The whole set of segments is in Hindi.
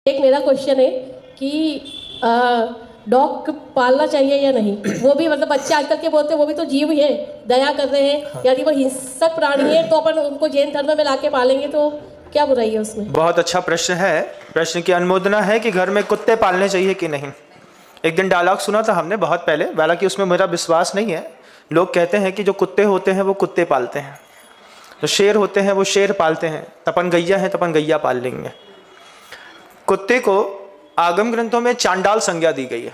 एक मेरा क्वेश्चन है कि डॉग पालना चाहिए या नहीं। वो भी मतलब बच्चे आजकल के बोलते हैं वो भी तो जीव है, दया कर रहे हैं। हाँ। यदि वो हिंसक प्राणी है तो अपन उनको जैन धर्म में लाके पालेंगे तो क्या बुराई है उसमें? बहुत अच्छा प्रश्न है। प्रश्न की अनुमोदना है कि घर में कुत्ते पालने चाहिए कि नहीं। एक दिन डायलॉग सुना था हमने बहुत पहले, हालांकि उसमें मेरा विश्वास नहीं है। लोग कहते हैं कि जो कुत्ते होते हैं वो कुत्ते पालते हैं, जो शेर होते हैं वो शेर पालते हैं, तपन गैया है तपन गैया पाल लेंगे। कुत्ते को आगम ग्रंथों में चांडाल संज्ञा दी गई है।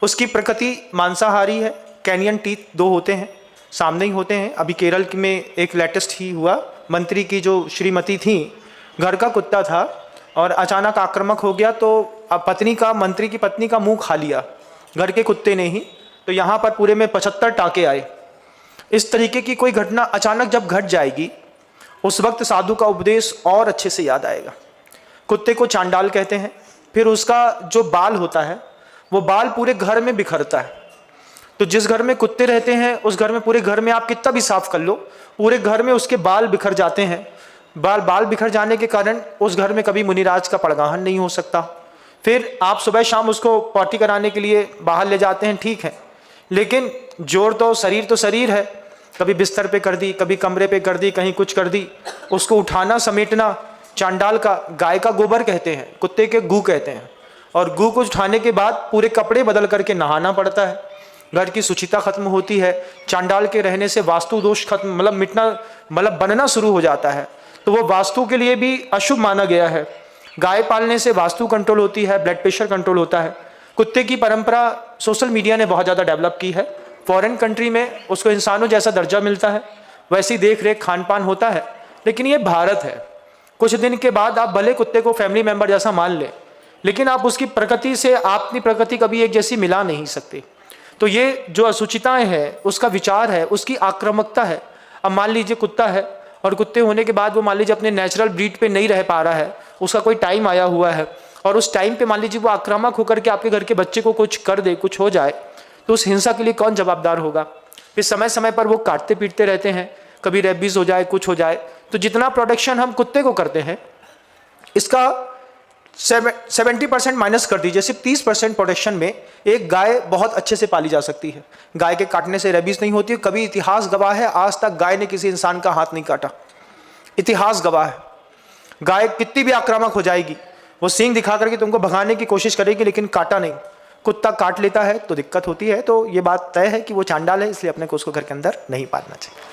उसकी प्रकृति मांसाहारी है। कैनियन टीथ 2 होते हैं, सामने ही होते हैं। अभी केरल में एक लेटेस्ट ही हुआ, मंत्री की जो श्रीमती थी, घर का कुत्ता था और अचानक आक्रामक हो गया तो पत्नी का, मंत्री की पत्नी का मुंह खा लिया घर के कुत्ते ने ही। तो यहाँ पर पूरे में 75 टाँके आए। इस तरीके की कोई घटना अचानक जब घट जाएगी उस वक्त साधु का उपदेश और अच्छे से याद आएगा। कुत्ते को चांडाल कहते हैं। फिर उसका जो बाल होता है वो बाल पूरे घर में बिखरता है। तो जिस घर में कुत्ते रहते हैं उस घर में, पूरे घर में आप कितना भी साफ कर लो, पूरे घर में उसके बाल बिखर जाते हैं। बाल बिखर जाने के कारण उस घर में कभी मुनिराज का पड़गाहन नहीं हो सकता। फिर आप सुबह शाम उसको पॉटी कराने के लिए बाहर ले जाते हैं, ठीक है, लेकिन जोड़ तो शरीर है। कभी बिस्तर पे कर दी, कभी कमरे पे कर दी, कहीं कुछ कर दी, उसको उठाना समेटना चांडाल का। गाय का गोबर कहते हैं, कुत्ते के गू कहते हैं। और गू को उठाने के बाद पूरे कपड़े बदल करके नहाना पड़ता है। घर की शुचिता खत्म होती है। चांडाल के रहने से वास्तु दोष खत्म, मतलब मिटना, मतलब बनना शुरू हो जाता है। तो वो वास्तु के लिए भी अशुभ माना गया है। गाय पालने से वास्तु कंट्रोल होती है, ब्लड प्रेशर कंट्रोल होता है। कुत्ते की परंपरा सोशल मीडिया ने बहुत ज़्यादा डेवलप की है। फॉरेन कंट्री में उसको इंसानों जैसा दर्जा मिलता है, वैसी देख रेख खान पान होता है। लेकिन ये भारत है। कुछ दिन के बाद आप भले कुत्ते को फैमिली मेंबर जैसा मान लें, लेकिन आप उसकी प्रकृति से, आपकी प्रकृति कभी एक जैसी मिला नहीं सकते। तो ये जो असुचिताएं हैं, उसका विचार है, उसकी आक्रामकता है। अब मान लीजिए कुत्ता है और कुत्ते होने के बाद वो मान लीजिए अपने नेचुरल ब्रीड पे नहीं रह पा रहा है, उसका कोई टाइम आया हुआ है और उस टाइम पे मान लीजिए वो आक्रामक होकर के आपके घर के बच्चे को कुछ कर दे, कुछ हो जाए, तो उस हिंसा के लिए कौन जवाबदार होगा? फिर समय समय पर वो काटते पीटते रहते हैं, कभी रेबीज हो जाए, कुछ हो जाए। तो जितना प्रोटेक्शन हम कुत्ते को करते हैं, इसका 70% माइनस कर दीजिए, सिर्फ 30% प्रोटेक्शन में एक गाय बहुत अच्छे से पाली जा सकती है। गाय के काटने से रेबीज नहीं होती। कभी इतिहास गवाह है, आज तक गाय ने किसी इंसान का हाथ नहीं काटा। इतिहास गवाह है। गाय कितनी भी आक्रामक हो जाएगी, वो सींग दिखा करके तुमको भगाने की कोशिश करेगी, लेकिन काटा नहीं। कुत्ता काट लेता है तो दिक्कत होती है। तो ये बात तय है कि वो चांडाल है, इसलिए अपने को उसको घर के अंदर नहीं पालना चाहिए।